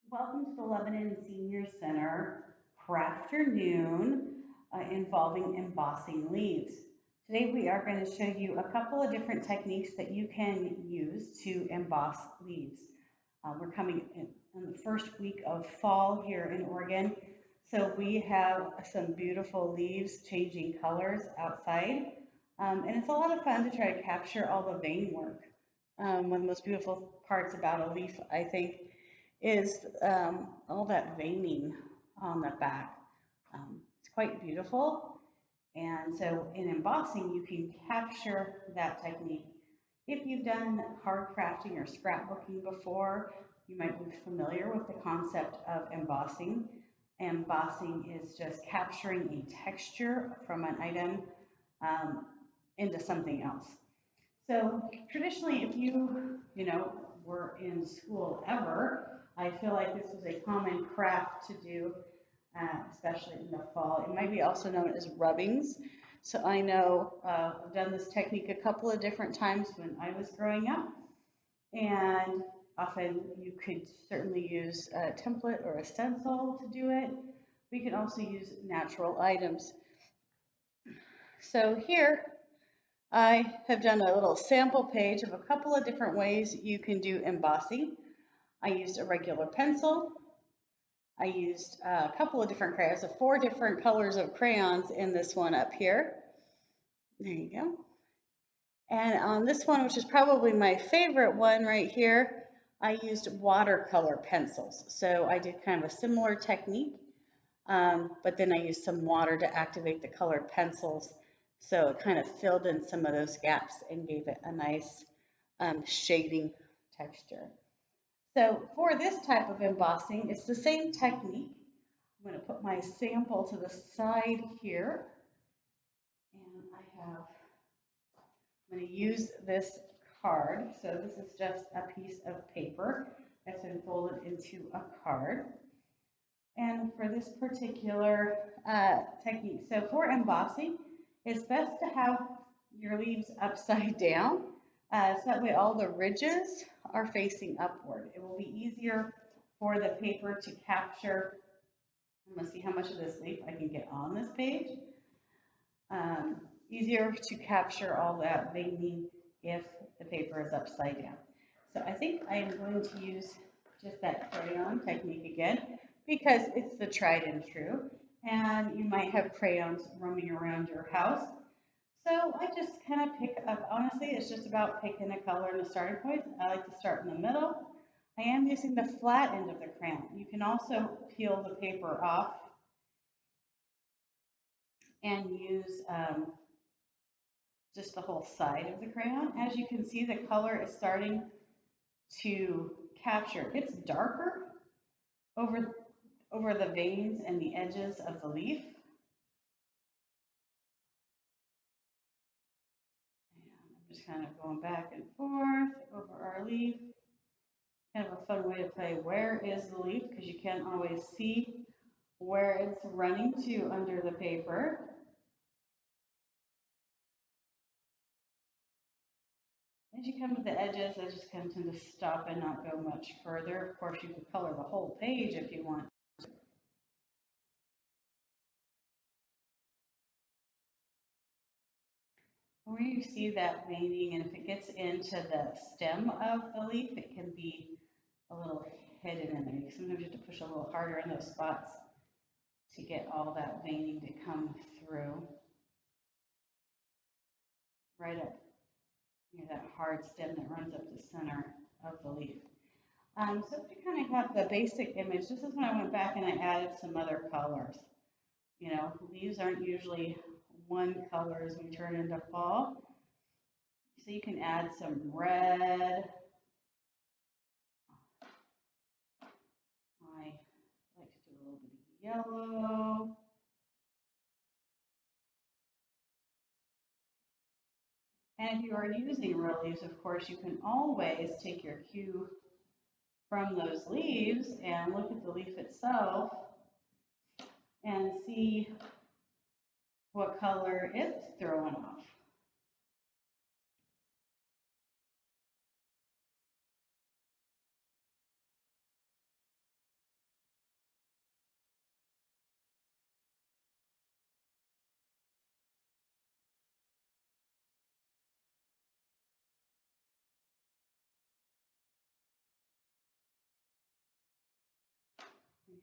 Welcome to the Lebanon Senior Center Crafternoon involving embossing leaves. Today we are going to show you a couple of different techniques that you can use to emboss leaves. We're coming in the first week of fall here in Oregon, so we have some beautiful leaves changing colors outside. And it's a lot of fun to try to capture all the vein work. One of the most beautiful parts about a leaf, I think, is all that veining on the back. It's quite beautiful. And so in embossing, you can capture that technique. If you've done hard crafting or scrapbooking before, you might be familiar with the concept of embossing. Embossing is just capturing a texture from an item um, into something else. So traditionally, if you were in school ever, I feel like this was a common craft to do, especially in the fall. It might be also known as rubbings. So I know I've done this technique a couple of different times when I was growing up, and often you could certainly use a template or a stencil to do it. We can also use natural items. So here I have done a little sample page of a couple of different ways you can do embossing. I used a regular pencil. I used a couple of different crayons, so 4 different colors of crayons in this one up here. There you go. And on this one, which is probably my favorite one right here, I used watercolor pencils. So I did kind of a similar technique, but then I used some water to activate the colored pencils. So it kind of filled in some of those gaps and gave it a nice shading texture. So for this type of embossing, it's the same technique. I'm going to put my sample to the side here. And I'm going to use this card. So this is just a piece of paper that's been folded into a card. And for this particular technique, so for embossing, it's best to have your leaves upside down, so that way all the ridges are facing upward. It will be easier for the paper to capture. I'm going to see how much of this leaf I can get on this page. Easier to capture all that veining if the paper is upside down. So I think I am going to use just that crayon technique again because it's the tried and true. And you might have crayons roaming around your house. So I just kind of pick up, honestly, it's just about picking a color and a starting point. I like to start in the middle. I am using the flat end of the crayon. You can also peel the paper off and use just the whole side of the crayon. As you can see, the color is starting to capture. It's darker over, over the veins and the edges of the leaf. And I'm just kind of going back and forth over our leaf. Kind of a fun way to play where is the leaf because you can't always see where it's running to under the paper. As you come to the edges, I just kind of tend to stop and not go much further. Of course, you could color the whole page if you want. Where you see that veining, and if it gets into the stem of the leaf, it can be a little hidden in there. Sometimes you have to push a little harder in those spots to get all that veining to come through right up near that hard stem that runs up the center of the leaf. So to kind of have the basic image, this is when I went back and I added some other colors. You know, leaves aren't usually one color as we turn into fall. So you can add some red. I like to do a little bit of yellow. And if you are using real leaves, of course, you can always take your cue from those leaves and look at the leaf itself and see what color it's throwing off.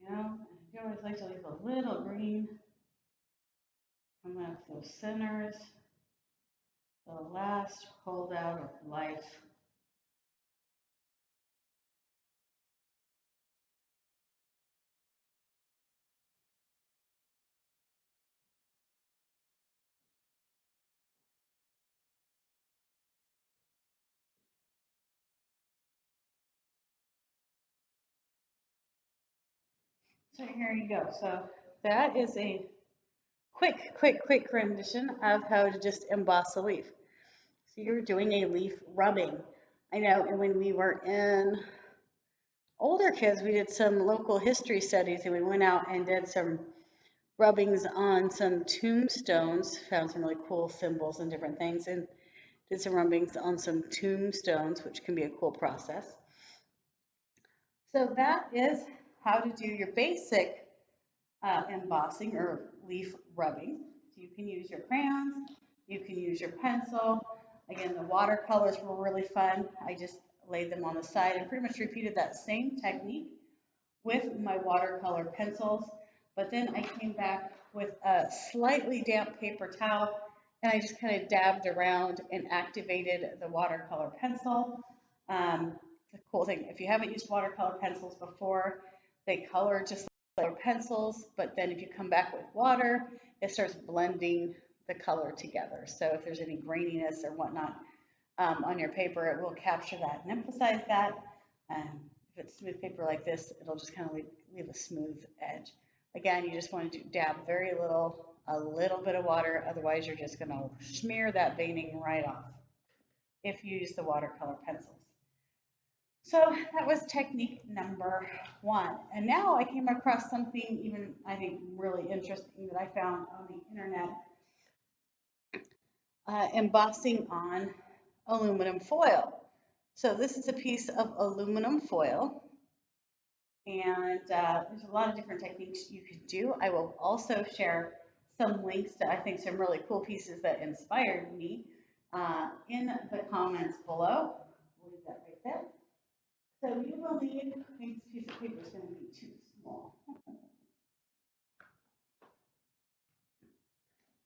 You know, I always like to leave a little green coming up those centers, the last holdout of life. So here you go. So that is a quick rendition of how to just emboss a leaf. So you're doing a leaf rubbing. I know, and when we were in older kids, we did some local history studies and we went out and did some rubbings on some tombstones, found some really cool symbols and different things, and did some rubbings on some tombstones, which can be a cool process. So that is how to do your basic embossing or leaf rubbing. So you can use your crayons, you can use your pencil. Again, the watercolors were really fun. I just laid them on the side and pretty much repeated that same technique with my watercolor pencils. But then I came back with a slightly damp paper towel and I just kind of dabbed around and activated the watercolor pencil. The cool thing, if you haven't used watercolor pencils before, they color just like pencils, but then if you come back with water, it starts blending the color together. So if there's any graininess or whatnot on your paper, it will capture that and emphasize that. Um, if it's smooth paper like this, it'll just kind of leave a smooth edge. Again, you just want to dab very little, a little bit of water, otherwise you're just going to smear that veining right off if you use the watercolor pencils. So that was technique number one. And now I came across something even, I think, really interesting that I found on the internet, embossing on aluminum foil. So this is a piece of aluminum foil, and there's a lot of different techniques you could do. I will also share some links to, I think, some really cool pieces that inspired me in the comments below. We'll leave that right there. So you will need, I think this piece of paper is going to be too small.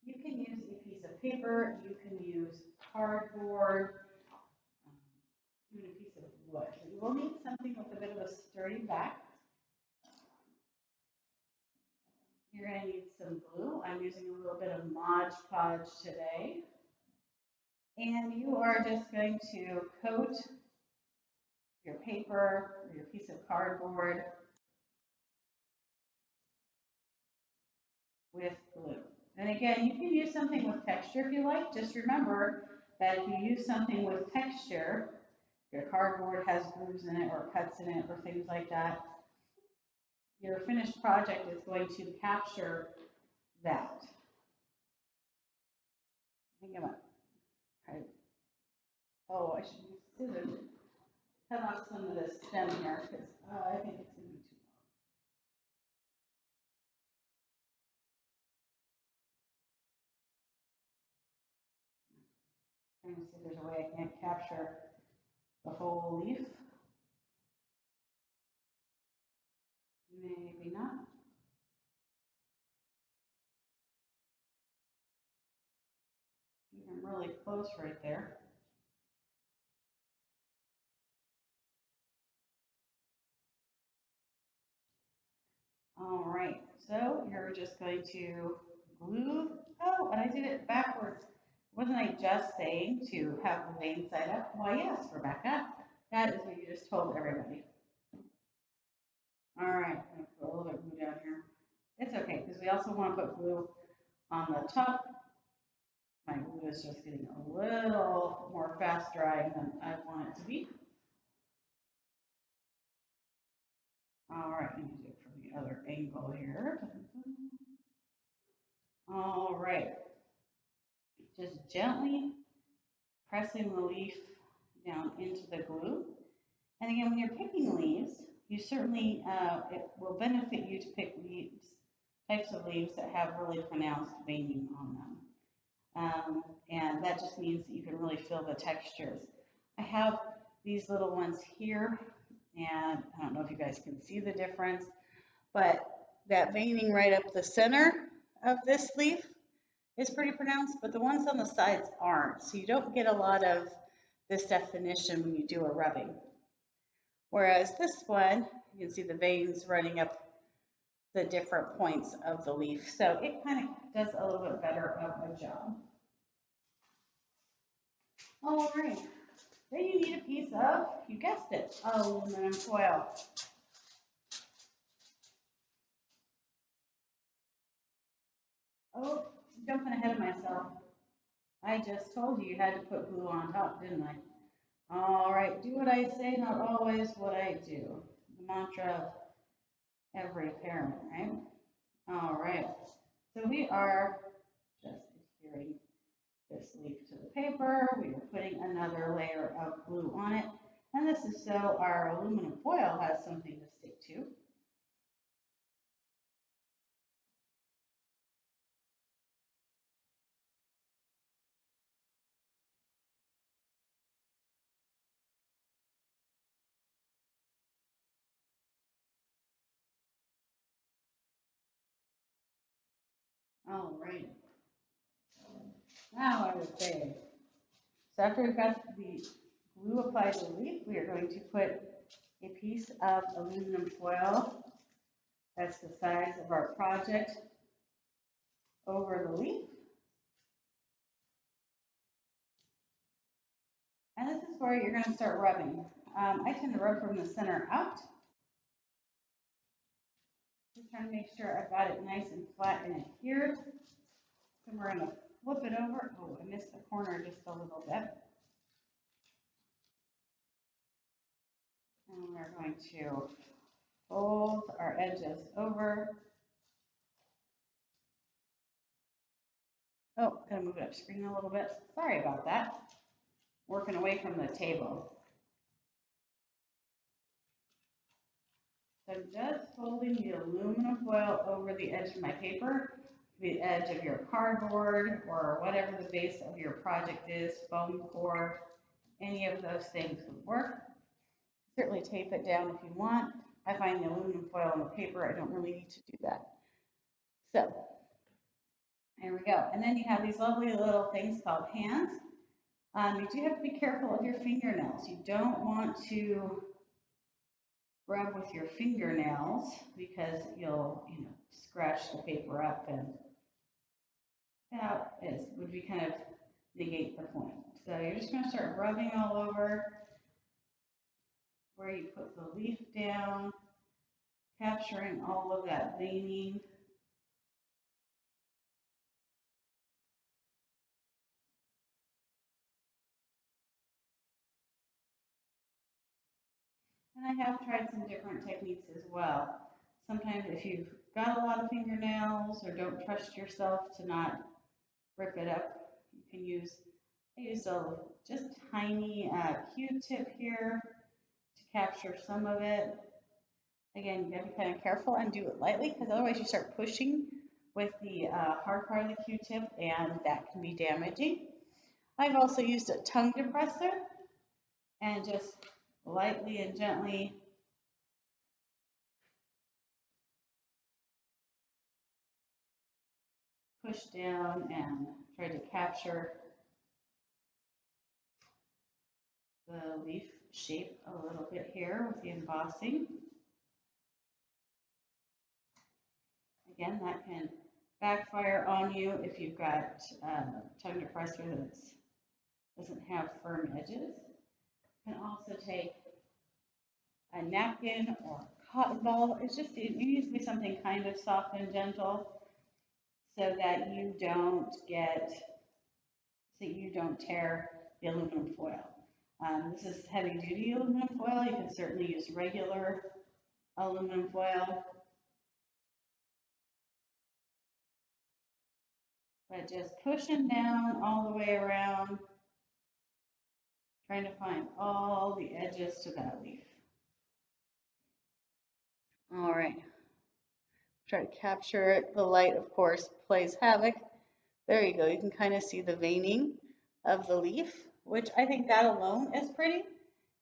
You can use a piece of paper, you can use cardboard, even a piece of wood. So you will need something with a bit of a sturdy back. You're going to need some glue. I'm using a little bit of Mod Podge today. And you are just going to coat your paper or your piece of cardboard with glue. And again, you can use something with texture if you like. Just remember that if you use something with texture, your cardboard has grooves in it or cuts in it or things like that, your finished project is going to capture that. Think about it. Oh, I should use scissors. Cut off some of this stem here because I think it's going to be too long. Trying to see if there's a way I can't capture the whole leaf. Maybe not. I'm really close right there. All right, so you're just going to glue. Oh, and I did it backwards. Wasn't I just saying to have the vein side up? Why, yes, Rebecca. That is what you just told everybody. All right, I'm going to put a little bit of glue down here. It's okay, because we also want to put glue on the top. My glue is just getting a little more fast drying than I want it to be. All right, let me do it from the other angle here. All right, just gently pressing the leaf down into the glue. And again, when you're picking leaves, you certainly, it will benefit you to pick leaves, types of leaves that have really pronounced veining on them. And that just means that you can really feel the textures. I have these little ones here, and I don't know if you guys can see the difference, but that veining right up the center of this leaf is pretty pronounced, but the ones on the sides aren't. So you don't get a lot of this definition when you do a rubbing. Whereas this one, you can see the veins running up the different points of the leaf. So it kind of does a little bit better of a job. All right, then you need a piece of, you guessed it, aluminum foil. Oh, jumping ahead of myself. I just told you you had to put glue on top, didn't I? All right, do what I say, not always what I do. The mantra of every parent, right? All right, so we are just adhering this leaf to the paper. We are putting another layer of glue on it. And this is so our aluminum foil has something to stick to. All right, now I would say, so after we've got the glue applied to the leaf, we are going to put a piece of aluminum foil that's the size of our project over the leaf. And this is where you're going to start rubbing. I tend to rub from the center out. Just trying to make sure I've got it nice and flat and adhered. So we're going to flip it over. Oh, I missed the corner just a little bit. And we're going to fold our edges over. Oh, gotta move it up screen a little bit. Sorry about that. Working away from the table. So just folding the aluminum foil over the edge of my paper, the edge of your cardboard, or whatever the base of your project is, foam core, any of those things would work. Certainly tape it down if you want. I find the aluminum foil on the paper, I don't really need to do that. So, there we go. And then you have these lovely little things called hands. You do have to be careful of your fingernails. You don't want to rub with your fingernails because you'll, scratch the paper up, and that would be kind of negate the point. So you're just going to start rubbing all over where you put the leaf down, capturing all of that veining. And I have tried some different techniques as well. Sometimes if you've got a lot of fingernails or don't trust yourself to not rip it up, you can use, I use a just tiny Q-tip here to capture some of it. Again, you gotta be kind of careful and do it lightly because otherwise you start pushing with the hard part of the Q-tip and that can be damaging. I've also used a tongue depressor and just lightly and gently push down and try to capture the leaf shape a little bit here with the embossing. Again, that can backfire on you if you've got tongue depressor that doesn't have firm edges. You can also take a napkin or a cotton ball. It needs to be something kind of soft and gentle so that you don't tear the aluminum foil. This is heavy duty aluminum foil. You can certainly use regular aluminum foil. But just pushing down all the way around, trying to find all the edges to that leaf. All right. Try to capture it. The light, of course, plays havoc. There you go. You can kind of see the veining of the leaf, which I think that alone is pretty.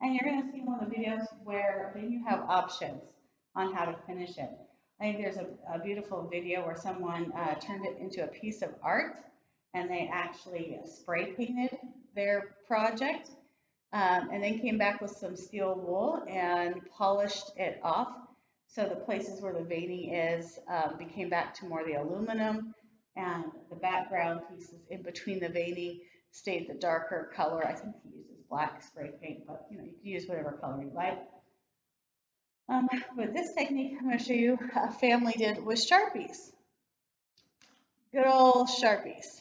And you're going to see one of the videos where then you have options on how to finish it. I think there's a beautiful video where someone turned it into a piece of art and they actually spray painted their project and then came back with some steel wool and polished it off. So the places where the veining is became back to more the aluminum, and the background pieces in between the veining stayed the darker color. I think he uses black spray paint, but you know, you can use whatever color you like. But this technique I'm going to show you a family did with Sharpies. Good old Sharpies,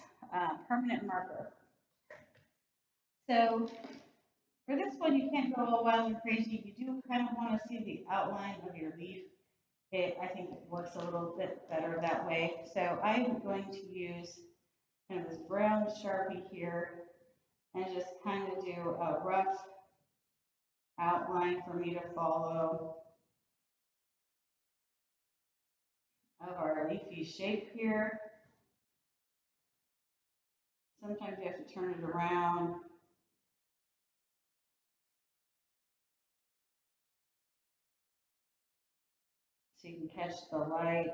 permanent marker. So for this one, you can't go all wild and crazy. You do kind of want to see the outline of your leaf. I think it works a little bit better that way. So I'm going to use kind of this brown Sharpie here and just kind of do a rough outline for me to follow of our leafy shape here. Sometimes you have to turn it around. So you can catch the light.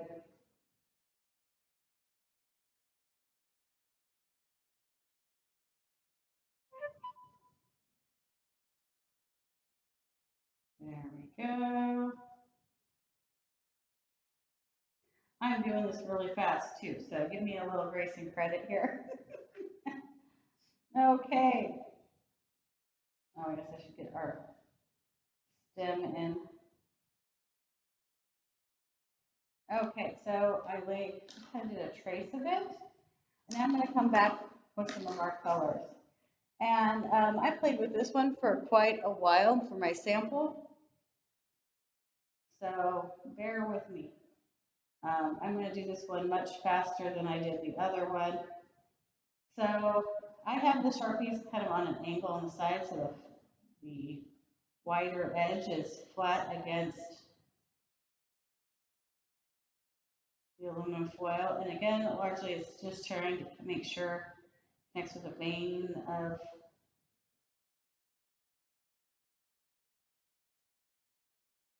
There we go. I'm doing this really fast too, so give me a little grace and credit here. Okay. Oh, I guess I should get our stem in. Okay, so I kind of did a trace of it. And now I'm going to come back with some of our colors. And I played with this one for quite a while for my sample. So bear with me. I'm going to do this one much faster than I did the other one. So I have the Sharpies kind of on an angle on the side, so the wider edge is flat against the aluminum foil. And again, largely it's just trying to make sure next to the vein of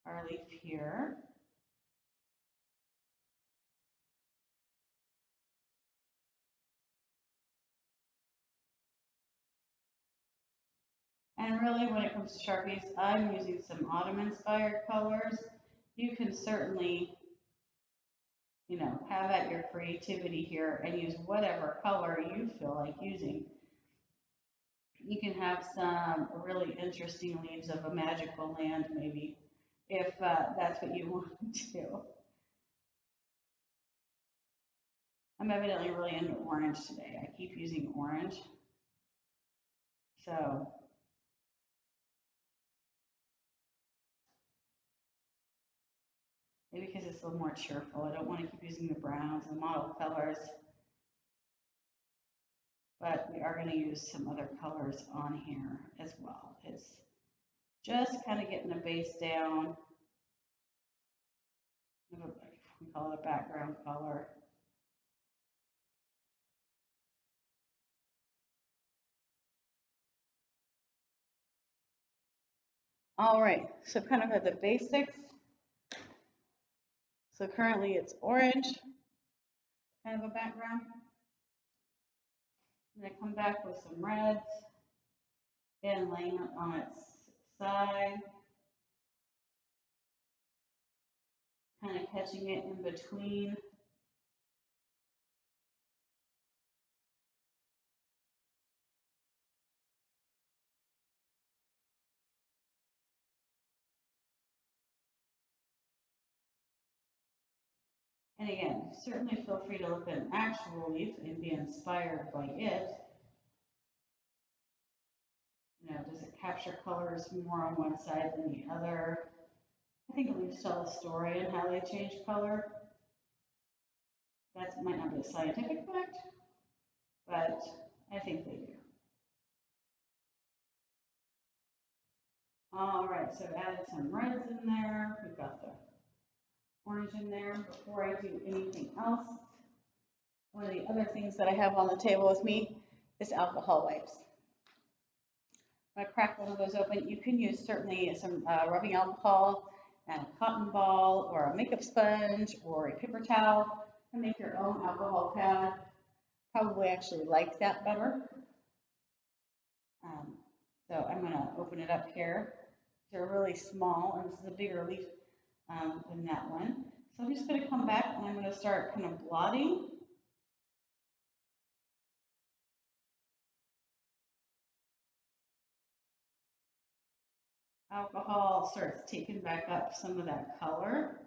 our leaf here. And really, when it comes to Sharpies, I'm using some autumn-inspired colors. You can certainly, you know, have at your creativity here and use whatever color you feel like using. You can have some really interesting leaves of a magical land, maybe, if that's what you want to do. I'm evidently really into orange today. I keep using orange. So maybe because it's a little more cheerful. I don't want to keep using the browns and model colors. But we are going to use some other colors on here as well. It's just kind of getting a base down. We call it a background color. All right, so kind of at the basics. So currently it's orange, kind of a background. I'm going to come back with some reds and laying it on its side. Kind of catching it in between. And again, certainly feel free to look at an actual leaf and be inspired by it. You know, does it capture colors more on one side than the other? I think leaves tell a story and how they change color. That might not be a scientific fact, but I think they do. All right, so I've added some reds in there. We've got the orange in there. Before I do anything else, one of the other things that I have on the table with me is alcohol wipes. When I crack one of those open, you can use certainly some rubbing alcohol and a cotton ball or a makeup sponge or a paper towel and make your own alcohol pad. Probably actually like that better. Um, so I'm going to open it up here. They're really small, and this is a bigger leaf than that one. So I'm just going to come back and I'm going to start kind of blotting. Alcohol starts taking back up some of that color.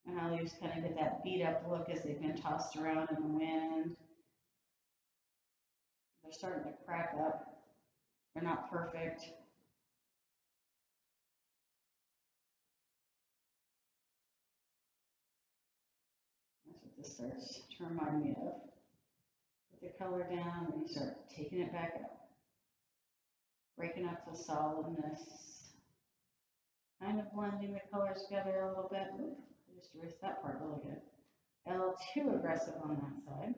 And how leaves kind of get that beat up look as they've been tossed around in the wind. They're starting to crack up. They're not perfect. That's what this starts to remind me of. Put the color down and you start taking it back up. Breaking up the solidness. Kind of blending the colors together a little bit. Oops, I just erased that part really good. A little too aggressive on that side.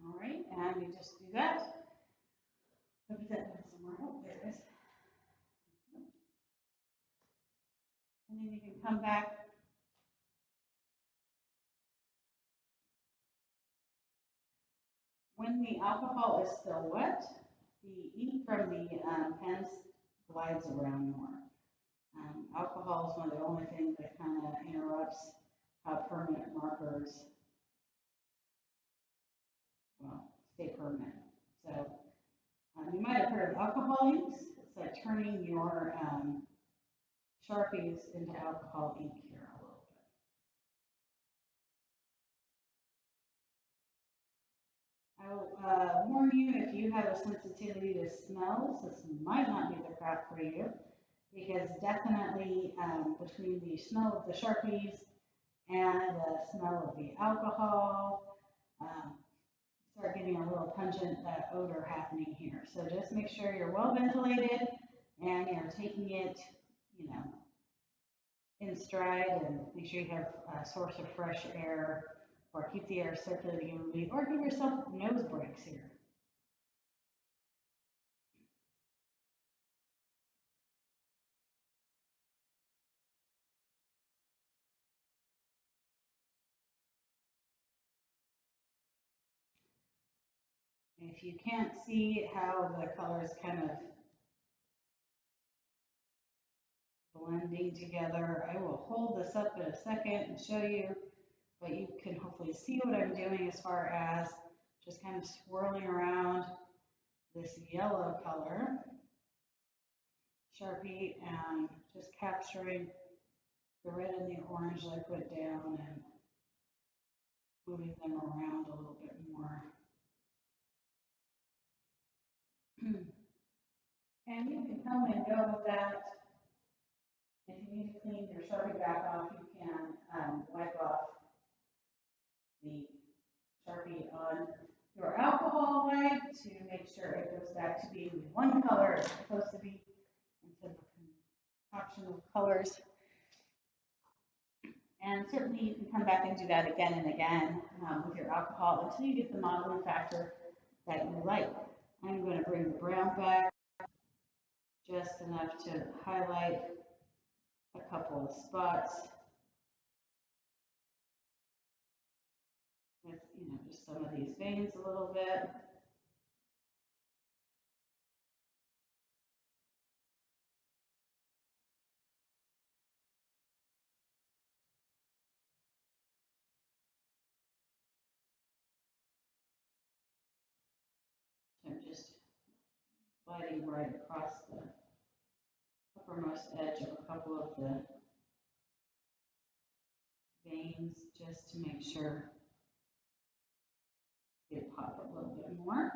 All right, and you just do that. Put that down somewhere. Oh, there it is. And then you can come back. When the alcohol is still wet, the ink from the pens glides around more. Alcohol is one of the only things that kind of interrupts how permanent markers, well, stay permanent. So you might have heard of alcohol inks. It's like turning your Sharpies into alcohol ink here a little bit. I will warn you, if you have a sensitivity to smells, this might not be the craft for you, because definitely between the smell of the Sharpies and the smell of the alcohol, start getting a little pungent odor happening here. So just make sure you're well ventilated and you're taking it, you know, in stride, and make sure you have a source of fresh air or keep the air circulating evenly or give yourself nose breaks here. If you can't see how the colors kind of blending together, I will hold this up in a second and show you, but you can hopefully see what I'm doing as far as just kind of swirling around this yellow color Sharpie and just capturing the red and the orange that I put down and moving them around a little bit more. And you can come and go with that. If you need to clean your Sharpie back off, you can wipe off the Sharpie on your alcohol wipe to make sure it goes back to being the one color it's supposed to be instead of a concoction of colors. And certainly you can come back and do that again and again with your alcohol until you get the modeling factor that you like. I'm going to bring the brown back just enough to highlight a couple of spots with, you know, just some of these veins a little bit. So I'm just gliding right across the uppermost edge of a couple of the veins just to make sure they pop a little bit more.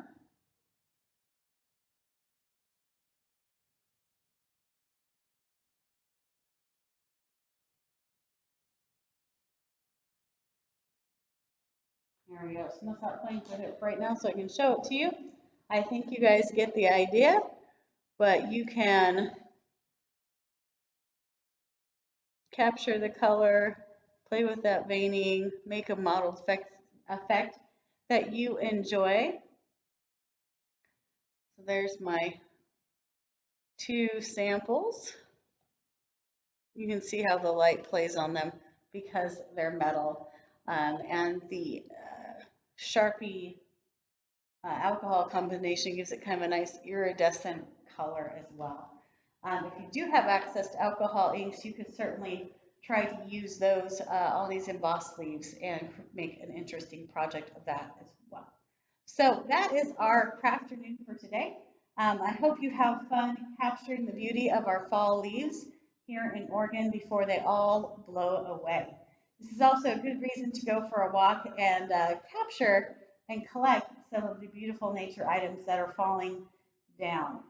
There we go. So I'm gonna stop playing with it right now so I can show it to you. I think you guys get the idea, but you can capture the color, play with that veining, make a mottled effect that you enjoy. So there's my two samples. You can see how the light plays on them because they're metal. And the Sharpie alcohol combination gives it kind of a nice iridescent color as well. If you do have access to alcohol inks, you could certainly try to use those on these embossed leaves and make an interesting project of that as well. So that is our Crafternoon for today. I hope you have fun capturing the beauty of our fall leaves here in Oregon before they all blow away. This is also a good reason to go for a walk and capture and collect some of the beautiful nature items that are falling down.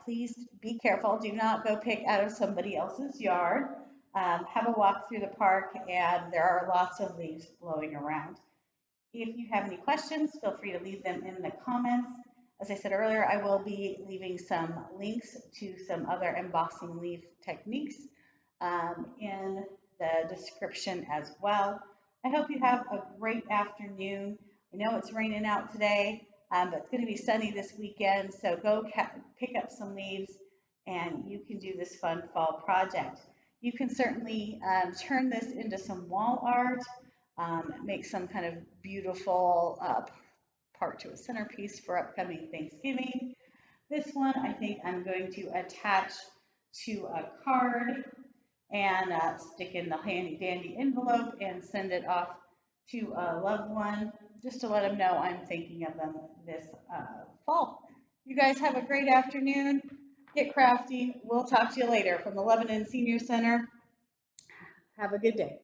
Please be careful. Do not go pick out of somebody else's yard. Have a walk through the park, and there are lots of leaves blowing around. If you have any questions, feel free to leave them in the comments. As I said earlier, I will be leaving some links to some other embossing leaf techniques in the description as well. I hope you have a great afternoon. I know it's raining out today, but it's going to be sunny this weekend, so go pick up some leaves and you can do this fun fall project. You can certainly turn this into some wall art, make some kind of beautiful part to a centerpiece for upcoming Thanksgiving. This one I think I'm going to attach to a card and stick in the handy dandy envelope and send it off to a loved one just to let them know I'm thinking of them this fall. You guys have a great afternoon. Get crafty. We'll talk to you later from the Lebanon Senior Center. Have a good day.